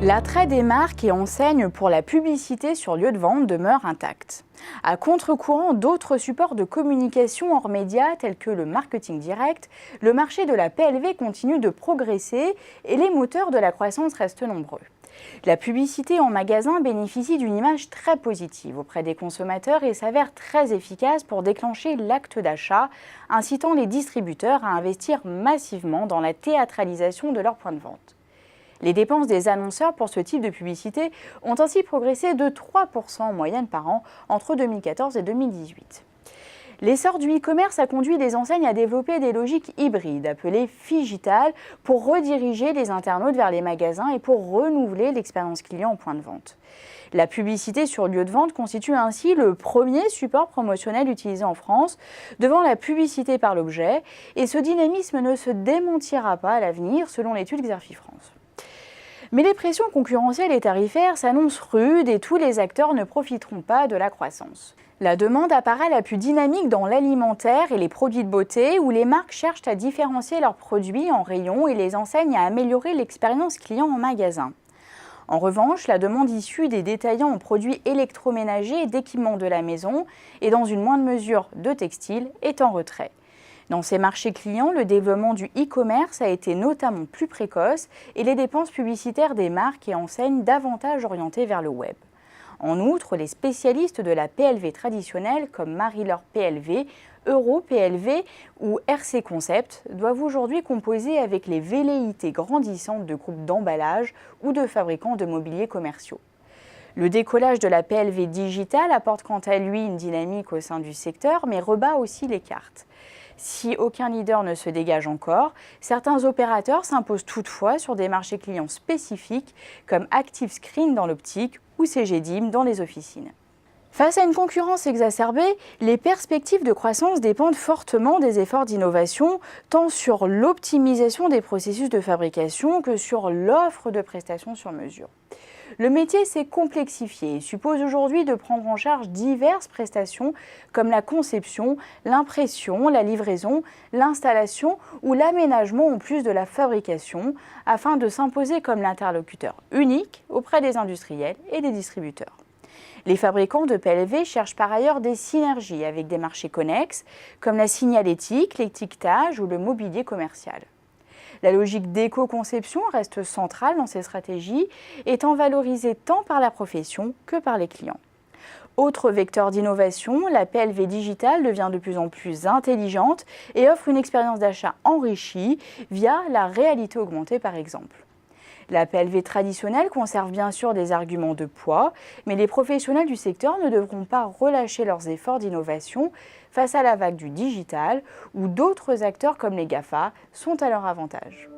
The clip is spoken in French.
L'attrait des marques et enseignes pour la publicité sur lieu de vente demeure intact. À contre-courant d'autres supports de communication hors médias tels que le marketing direct, le marché de la PLV continue de progresser et les moteurs de la croissance restent nombreux. La publicité en magasin bénéficie d'une image très positive auprès des consommateurs et s'avère très efficace pour déclencher l'acte d'achat, incitant les distributeurs à investir massivement dans la théâtralisation de leurs points de vente. Les dépenses des annonceurs pour ce type de publicité ont ainsi progressé de 3% en moyenne par an entre 2014 et 2018. L'essor du e-commerce a conduit les enseignes à développer des logiques hybrides appelées phygital pour rediriger les internautes vers les magasins et pour renouveler l'expérience client en point de vente. La publicité sur lieu de vente constitue ainsi le premier support promotionnel utilisé en France devant la publicité par l'objet et ce dynamisme ne se démentira pas à l'avenir selon l'étude Xerfi France. Mais les pressions concurrentielles et tarifaires s'annoncent rudes et tous les acteurs ne profiteront pas de la croissance. La demande apparaît la plus dynamique dans l'alimentaire et les produits de beauté où les marques cherchent à différencier leurs produits en rayon et les enseignes à améliorer l'expérience client en magasin. En revanche, la demande issue des détaillants en produits électroménagers et d'équipements de la maison et dans une moindre mesure de textile est en retrait. Dans ces marchés clients, le développement du e-commerce a été notamment plus précoce et les dépenses publicitaires des marques et enseignes davantage orientées vers le web. En outre, les spécialistes de la PLV traditionnelle comme Marie-Laure PLV, Euro PLV ou RC Concept doivent aujourd'hui composer avec les velléités grandissantes de groupes d'emballage ou de fabricants de mobilier commerciaux. Le décollage de la PLV digitale apporte quant à lui une dynamique au sein du secteur, mais rebat aussi les cartes. Si aucun leader ne se dégage encore, certains opérateurs s'imposent toutefois sur des marchés clients spécifiques comme ActiveScreen dans l'optique ou CGDIM dans les officines. Face à une concurrence exacerbée, les perspectives de croissance dépendent fortement des efforts d'innovation, tant sur l'optimisation des processus de fabrication que sur l'offre de prestations sur mesure. Le métier s'est complexifié et suppose aujourd'hui de prendre en charge diverses prestations comme la conception, l'impression, la livraison, l'installation ou l'aménagement en plus de la fabrication afin de s'imposer comme l'interlocuteur unique auprès des industriels et des distributeurs. Les fabricants de PLV cherchent par ailleurs des synergies avec des marchés connexes comme la signalétique, l'étiquetage ou le mobilier commercial. La logique d'éco-conception reste centrale dans ces stratégies, étant valorisée tant par la profession que par les clients. Autre vecteur d'innovation, la PLV digitale devient de plus en plus intelligente et offre une expérience d'achat enrichie via la réalité augmentée par exemple. La PLV traditionnelle conserve bien sûr des arguments de poids, mais les professionnels du secteur ne devront pas relâcher leurs efforts d'innovation face à la vague du digital, où d'autres acteurs comme les GAFA sont à leur avantage.